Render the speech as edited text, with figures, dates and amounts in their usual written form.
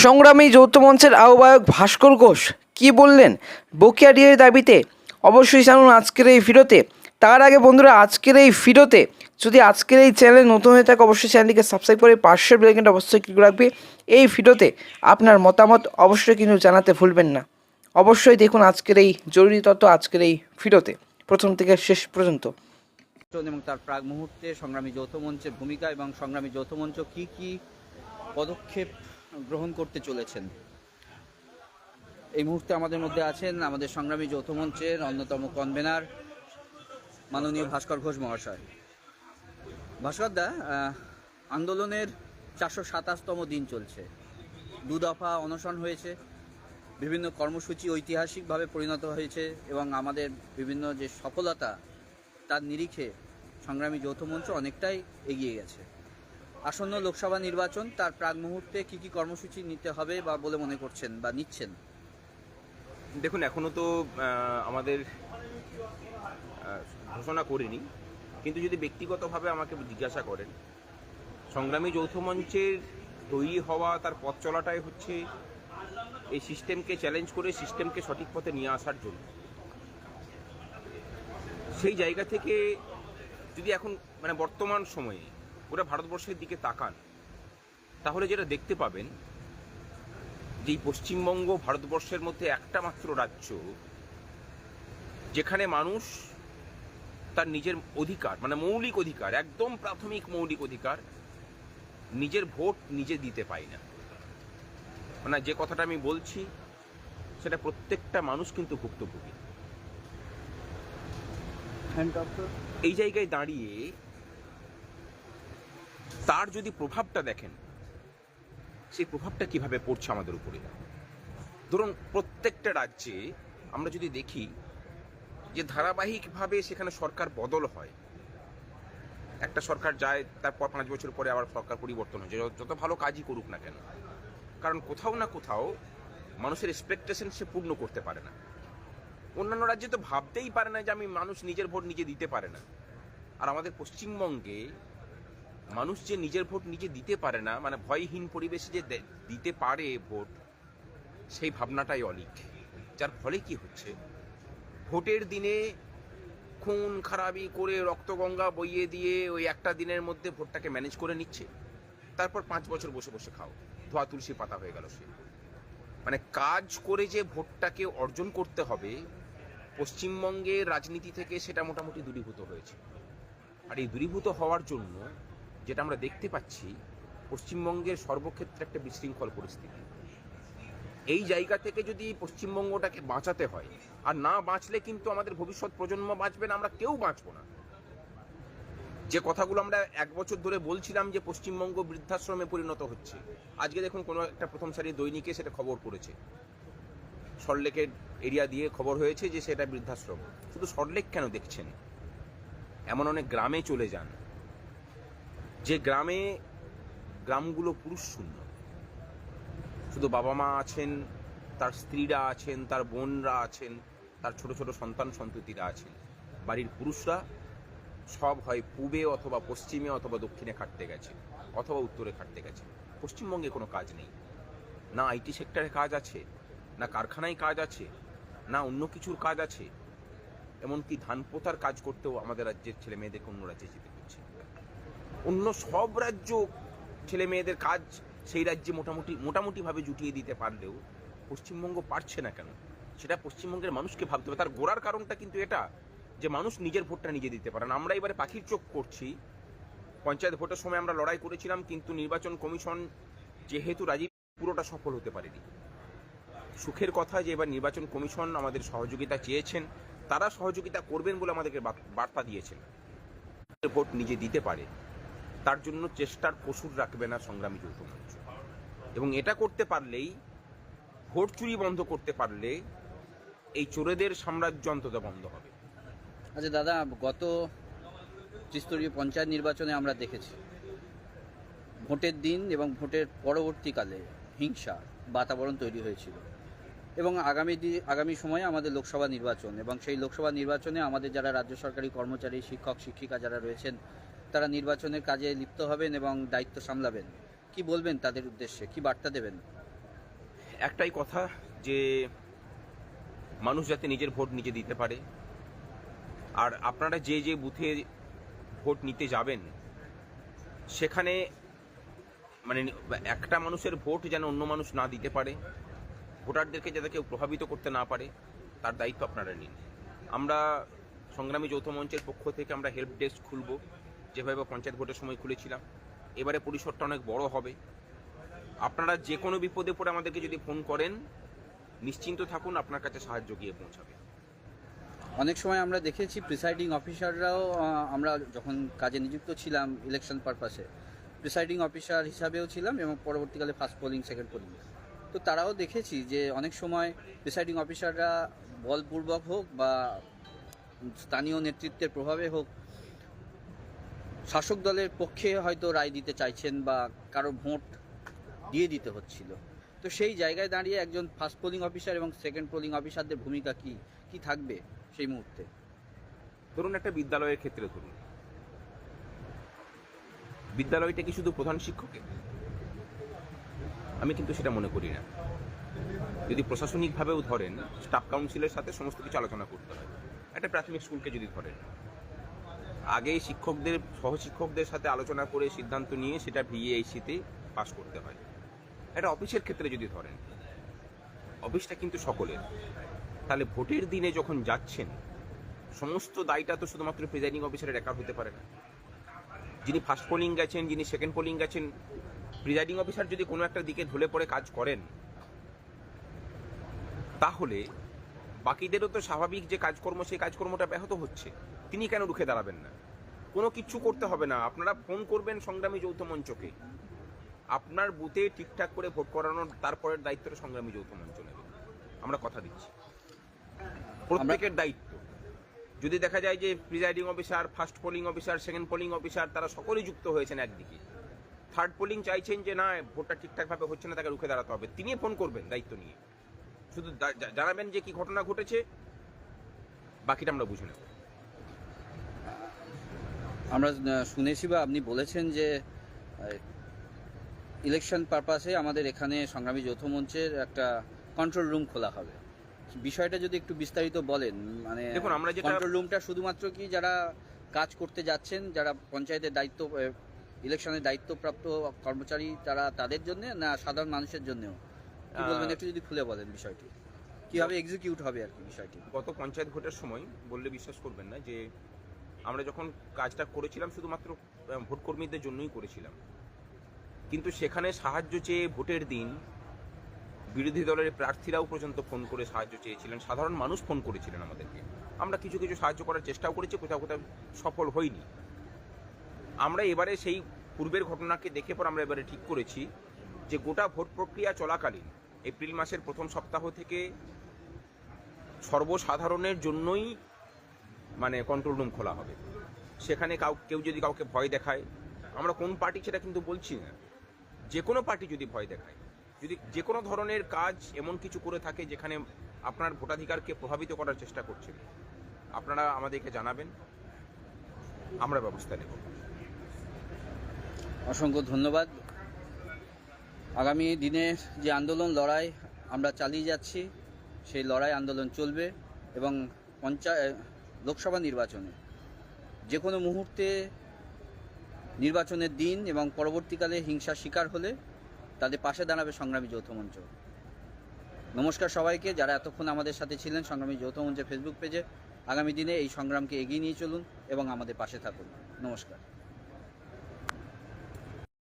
সংগ্রামী যৌথ মঞ্চের আহ্বায়ক ভাস্কর ঘোষ কী বললেন বকেয়া ডিএর দাবিতে? অবশ্যই জানুন আজকের এই ভিডিওতে। তার আগে বন্ধুরা, আজকের এই ভিডিওতে যদি আজকের এই চ্যানেল নতুন হয়ে থাকে অবশ্যই চ্যানেলটিকে সাবস্ক্রাইব করে পাশের বেল আইকনটা অবশ্যই ক্লিক রাখবে। এই ভিডিওতে আপনার মতামত অবশ্যই কিন্তু জানাতে ভুলবেন না। অবশ্যই দেখুন আজকের এই জরুরি তথ্য আজকের এই ভিডিওতে প্রথম থেকে শেষ পর্যন্ত। এবং তার প্রাক মুহূর্তে সংগ্রামী যৌথ মঞ্চের ভূমিকা এবং সংগ্রামী যৌথ মঞ্চ কি পদক্ষেপ গ্রহণ করতে চলেছেন। এই মুহূর্তে আমাদের মধ্যে আছেন আমাদের সংগ্রামী যৌথ মঞ্চের অন্যতম কনভেনার মাননীয় ভাস্কর ঘোষ মহাশয়। ভাস্করদা, আন্দোলনের 427তম দিন চলছে, 2 দফা অনশন হয়েছে, বিভিন্ন কর্মসূচি ঐতিহাসিকভাবে পরিণত হয়েছে এবং আমাদের বিভিন্ন যে সফলতা তার নিরিখে সংগ্রামী যৌথ মঞ্চ অনেকটাই এগিয়ে গেছে। আসন্ন লোকসভা নির্বাচন, তার প্রাক মুহূর্তে কি কর্মসূচি নিতে হবে বা বলে মনে করছেন বা নিচ্ছেন? দেখুন, এখনও তো আমাদের ঘোষণা করিনি, কিন্তু যদি ব্যক্তিগতভাবে আমাকে জিজ্ঞাসা করেন, সংগ্রামী যৌথ মঞ্চের তৈরি হওয়া, তার পথ চলাটাই হচ্ছে এই সিস্টেমকে চ্যালেঞ্জ করে সিস্টেমকে সঠিক পথে নিয়ে আসার জন্য। সেই জায়গা থেকে যদি এখন বর্তমান সময়ে পুরো ভারতবর্ষের দিকে তাকান, তাহলে যেটা দেখতে পাবেন যে পশ্চিমবঙ্গ ভারতবর্ষের মধ্যে একটা মাত্র রাজ্য যেখানে মানুষ তার নিজের অধিকার, মৌলিক অধিকার, একদম প্রাথমিক মৌলিক অধিকার, নিজের ভোট নিজে দিতে পায় না। যে কথাটা আমি বলছি সেটা প্রত্যেকটা মানুষ কিন্তু ভুক্তভোগী। এই জায়গায় দাঁড়িয়ে তার যদি প্রভাবটা দেখেন, সেই প্রভাবটা কিভাবে পড়ছে আমাদের উপরে। ধরুন, প্রত্যেকটা রাজ্যে আমরা যদি দেখি যে ধারাবাহিকভাবে সেখানে সরকার বদল হয়, একটা সরকার যায়, তারপর 5 বছর পরে আবার সরকার পরিবর্তন হয়েছে, যত ভালো কাজই করুক না কেন, কারণ কোথাও না কোথাও মানুষের এক্সপেকটেশন সে পূর্ণ করতে পারে না। অন্যান্য রাজ্যে তো ভাবতেই পারে না যে আমি মানুষ নিজের ভোট নিজে দিতে পারে না। আর আমাদের পশ্চিমবঙ্গে মানুষ যে নিজের ভোট নিজে দিতে পারে না, ভয়হীন পরিবেশে যে দিতে পারে ভোট, সেই ভাবনাটাই অলীক। যার ফলে কি হচ্ছে, ভোটের দিনে খুন খারাপি করে রক্তগঙ্গা বইয়ে দিয়ে ওই একটা দিনের মধ্যে ভোটটাকে ম্যানেজ করে নিচ্ছে, তারপর 5 বছর বসে বসে খাও, ধোয়া তুলসী পাতা হয়ে গেল সে। কাজ করে যে ভোটটাকে অর্জন করতে হবে, পশ্চিমবঙ্গের রাজনীতি থেকে সেটা মোটামুটি দূরীভূত হয়েছে। আর এই দূরীভূত হওয়ার জন্য যেটা আমরা দেখতে পাচ্ছি, পশ্চিমবঙ্গের সর্বক্ষেত্রে একটা বিশৃঙ্খল পরিস্থিতি। এই জায়গা থেকে যদি পশ্চিমবঙ্গটাকে বাঁচাতে হয়, আর না বাঁচলে কিন্তু আমাদের ভবিষ্যৎ প্রজন্ম বাঁচবে না, আমরা কেউ বাঁচবো না। যে কথাগুলো আমরা 1 বছর ধরে বলছিলাম যে পশ্চিমবঙ্গ বৃদ্ধাশ্রমে পরিণত হচ্ছে, আজকে দেখুন কোনো একটা প্রথম সারির দৈনিকে সেটা খবর করেছে, সল্টলেকের এরিয়া দিয়ে খবর হয়েছে যে সেটা বৃদ্ধাশ্রম। শুধু সল্টলেক কেন দেখছেন, এমন অনেক গ্রামে চলে যান, যে গ্রামগুলো পুরুষ শূন্য, শুধু বাবা মা আছেন, তার স্ত্রীরা আছেন, তার বোনরা আছেন, তার ছোট ছোট সন্তান সন্ততিরা আছেন। বাড়ির পুরুষরা সব হয় পূবে অথবা পশ্চিমে অথবা দক্ষিণে খাটতে গেছে অথবা উত্তরে খাটতে গেছে। পশ্চিমবঙ্গে কোনো কাজ নেই, না আইটি সেক্টরে কাজ আছে, না কারখানায় কাজ আছে, না অন্য কিছুর কাজ আছে। এমনকি ধান পোতার কাজ করতেও আমাদের রাজ্যের ছেলে মেয়েদেরকে অন্য রাজ্যে যেতে হচ্ছে। অন্য সব রাজ্য ছেলে মেয়েদের কাজ সেই রাজ্যে মোটামুটিভাবে জুটিয়ে দিতে পারলেও পশ্চিমবঙ্গ পারছে না কেন, সেটা পশ্চিমবঙ্গের মানুষকে ভাবতে হবে। তার গোড়ার কারণটা কিন্তু এটা যে মানুষ নিজের ভোটটা নিজে দিতে পারে না। আমরা এবারে পাখির চোখ করছি, পঞ্চায়েত ভোটের সময় আমরা লড়াই করেছিলাম, কিন্তু নির্বাচন কমিশন যেহেতু রাজি, পুরোটা সফল হতে পারেনি। সুখের কথা যে এবার নির্বাচন কমিশন আমাদের সহযোগিতা চেয়েছেন, তারা সহযোগিতা করবেন বলে আমাদেরকে বার্তা দিয়েছেন। ভোট নিজে দিতে পারে, তার জন্য চেষ্টার কসুর রাখবে না সংগ্রামী যৌথ মঞ্চ। এবং এটা করতে পারলেই, ভোট চুরি বন্ধ করতে পারলে, এই চোরেদের সাম্রাজ্য অন্তত বন্ধ হবে। আচ্ছা দাদা, গত ত্রিস্তরীয় পঞ্চায়েত নির্বাচনে আমরা দেখেছি ভোটের দিন এবং ভোটের পরবর্তীকালে হিংসা বাতাবরণ তৈরি হয়েছিল, এবং আগামী সময়ে আমাদের লোকসভা নির্বাচন, এবং সেই লোকসভা নির্বাচনে আমাদের যারা রাজ্য সরকারি কর্মচারী, শিক্ষক শিক্ষিকা যারা রয়েছেন, তারা নির্বাচনের কাজে লিপ্ত হবেন এবং দায়িত্ব সামলাবেন। কি বলবেন তাদের উদ্দেশ্যে, কি বার্তা দেবেন? একটাই কথা, যে মানুষ যাতে নিজের ভোট নিজে দিতে পারে, আর আপনারা যে যে বুথে ভোট নিতে যাবেন সেখানে মানে একটা মানুষের ভোট যেন অন্য মানুষ না দিতে পারে, ভোটারদেরকে যাতে কেউ প্রভাবিত করতে না পারে, তার দায়িত্ব আপনারা নিন। আমরা সংগ্রামী যৌথ মঞ্চের পক্ষ থেকে আমরা হেল্প ডেস্ক খুলব, যেভাবে পঞ্চায়েত ভোটের সময় খুলেছিলাম। এবারে পরিসরটা অনেক বড় হবে। আপনারা যে কোনো বিপদে পড়ে আমাদেরকে যদি ফোন করেন, নিশ্চিন্ত থাকুন, আপনার কাছে সাহায্য গিয়ে পৌঁছাবে। অনেক সময় আমরা দেখেছি প্রিসাইডিং অফিসাররাও, আমরা যখন কাজে নিযুক্ত ছিলাম ইলেকশন পারপাসে, প্রিসাইডিং অফিসার হিসাবেও ছিলাম এবং পরবর্তীকালে ফার্স্ট পোলিং, সেকেন্ড পোলিং, তো তারাও দেখেছি যে অনেক সময় প্রিসাইডিং অফিসাররা বলপূর্বক হোক বা স্থানীয় নেতৃত্বের প্রভাবে হোক শাসক দলের পক্ষে হয়তো রায় দিতে চাইছেন বা কারো ভোট দিয়ে দিতে হচ্ছিল। তো সেই জায়গায় দাঁড়িয়ে একজন ফার্স্ট পোলিং অফিসার এবং সেকেন্ড পোলিং অফিসারদের ভূমিকা কি থাকবে সেই মুহূর্তে? ধরুন একটা বিদ্যালয়ের ক্ষেত্রে ধরুন, বিদ্যালয়টা কি শুধু প্রধান শিক্ষকের? আমি কিন্তু সেটা মনে করি না। যদি প্রশাসনিকভাবেও ধরেন, স্টাফ কাউন্সিলের সাথে সমস্ত কিছু আলোচনা করতে হয়। একটা প্রাথমিক স্কুলকে যদি ধরেন, আগে শিক্ষকদের সহশিক্ষকদের সাথে আলোচনা করে সিদ্ধান্ত নিয়ে সেটা ভিএআইসিতে পাস করতে হয়। একটা অফিসের ক্ষেত্রে যদি ধরেন, অফিসটা কিন্তু সকলের। তাহলে ভোটের দিনে যখন যাচ্ছেন, সমস্ত দায়টা তো শুধুমাত্র প্রিজাইডিং অফিসারের একা হতে পারে না। যিনি ফার্স্ট পোলিং গেছেন, যিনি সেকেন্ড পোলিং গেছেন, প্রিজাইডিং অফিসার যদি কোনো একটা দিকে ঢলে পড়ে কাজ করেন, তাহলে বাকিদেরও তো স্বাভাবিক যে কাজকর্ম, সেই কাজকর্মটা ব্যাহত হচ্ছে। তিনি কেন রুখে দাঁড়াবেন না? কোনো কিচ্ছু করতে হবে না, আপনারা ফোন করবেন সংগ্রামী যৌথ মঞ্চকে, আপনার বুথে ঠিকঠাক করে ভোট করানোর তারপরের দায়িত্বটা সংগ্রামী যৌথ মঞ্চ নেবে। আমরা কথা দিচ্ছি, প্রত্যেকের দায়িত্ব। যদি দেখা যায় যে presiding officer, first polling officer, second polling officer তারা সকলেই যুক্ত হয়েছেন একদিকে, থার্ড পোলিং চাইছেন যে না ভোটটা ঠিকঠাকভাবে হচ্ছে না, তাকে রুখে দাঁড়াতে হবে, তিনি ফোন করবেন দায়িত্ব নিয়ে, শুধু জানাবেন যে কি ঘটনা ঘটেছে, বাকিটা আমরা বুঝে নেব। আমরা শুনেছি বা আপনি বলেছেন যে ইলেকশন পারপাসে আমাদের এখানে সংগ্রামী যৌথ মঞ্চের একটা কন্ট্রোল রুম খোলা হবে। বিষয়টা যদি একটু বিস্তারিত বলেন, মানে দেখুন, আমরা যেটা কন্ট্রোল রুমটা শুধুমাত্র কি যারা কাজ করতে যাচ্ছেন, যারা পঞ্চায়েতের দায়িত্ব, ইলেকশনের দায়িত্বপ্রাপ্ত কর্মচারী, তারা তাদের জন্য, না সাধারণ মানুষের জন্যও কি বলবেন? একটু যদি খুলে বলেন বিষয়টি, কিভাবে এক্সিকিউট হবে আর কি বিষয়টি। গত পঞ্চায়েত ভোটের সময় বললে বিশ্বাস করবেন না যে আমরা যখন কাজটা করেছিলাম শুধুমাত্র ভোট কর্মীদের জন্যই করেছিলাম, কিন্তু সেখানে সাহায্য চেয়ে ভোটের দিন বিরোধী দলের প্রার্থীরাও পর্যন্ত ফোন করে সাহায্য চেয়েছিলেন, সাধারণ মানুষ ফোন করেছিলেন আমাদেরকে। আমরা কিছু কিছু সাহায্য করার চেষ্টাও করেছি, কোথাও কোথাও সফল হইনি। আমরা এবারে সেই পূর্বের ঘটনাকে দেখে পর আমরা এবারে ঠিক করেছি যে গোটা ভোট প্রক্রিয়া চলাকালীন এপ্রিল মাসের প্রথম সপ্তাহ থেকে সর্বসাধারণের জন্যই মানে কন্ট্রোল রুম খোলা হবে। সেখানে কেউ যদি কাউকে ভয় দেখায়, আমরা কোন পার্টি সেটা কিন্তু বলছি না, যে কোনো পার্টি যদি ভয় দেখায়, যদি যে কোনো ধরনের কাজ এমন কিছু করে থাকে যেখানে আপনার ভোটাধিকারকে প্রভাবিত করার চেষ্টা করছেন, আপনারা আমাদেরকে জানাবেন, আমরা ব্যবস্থা নেব। অসংখ্য ধন্যবাদ। আগামী দিনে যে আন্দোলন, লড়াই আমরা চালিয়ে যাচ্ছি, সেই লড়াই আন্দোলন চলবে এবং লোকসভা নির্বাচনে যে কোনো মুহূর্তে নির্বাচনের দিন এবং পরবর্তীকালে হিংসার শিকার হলে তাদের পাশে দাঁড়াবে সংগ্রামী যৌথ মঞ্চ। নমস্কার সবাইকে, যারা এতক্ষণ আমাদের সাথে ছিলেন সংগ্রামী যৌথ মঞ্চের ফেসবুক পেজে। আগামী দিনে এই সংগ্রামকে এগিয়ে নিয়ে চলুন এবং আমাদের পাশে থাকুন। নমস্কার।